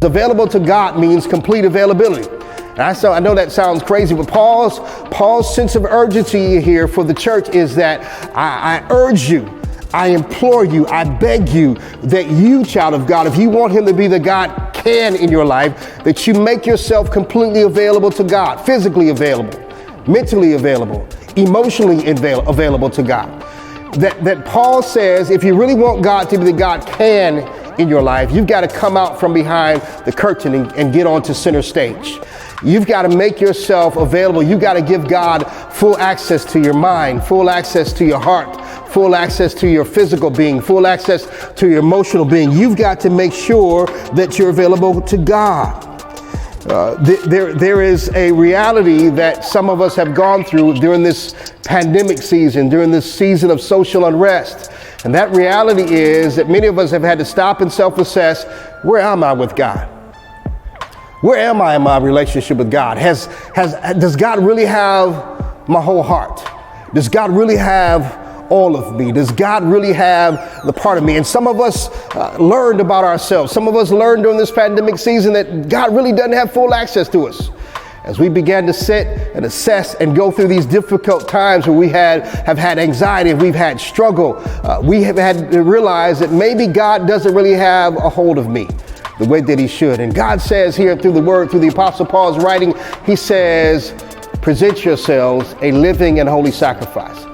Available to God means complete availability. And I know that sounds crazy, but Paul's sense of urgency here for the church is that I urge you, I implore you, I beg you that you, child of God, if you want him to be the God can in your life, that you make yourself completely available to God, physically available, mentally available, emotionally available to God. That Paul says, if you really want God to be the God can in your life, you've got to come out from behind the curtain and get onto center stage. You've got to make yourself available. You've got to give God full access to your mind, full access to your heart, full access to your physical being, full access to your emotional being. You've got to make sure that you're available to God. There is a reality that some of us have gone through during this pandemic season, during this season of social unrest. And that reality is that many of us have had to stop and self-assess, where am I with God? Where am I in my relationship with God? Does God really have my whole heart? Does God really have all of me? Does God really have the part of me? And some of us learned about ourselves. Some of us learned during this pandemic season that God really doesn't have full access to us. As we began to sit and assess and go through these difficult times where we have had anxiety, we've had struggle, we have had to realize that maybe God doesn't really have a hold of me the way that he should. And God says here through the word, through the Apostle Paul's writing, he says, present yourselves a living and holy sacrifice.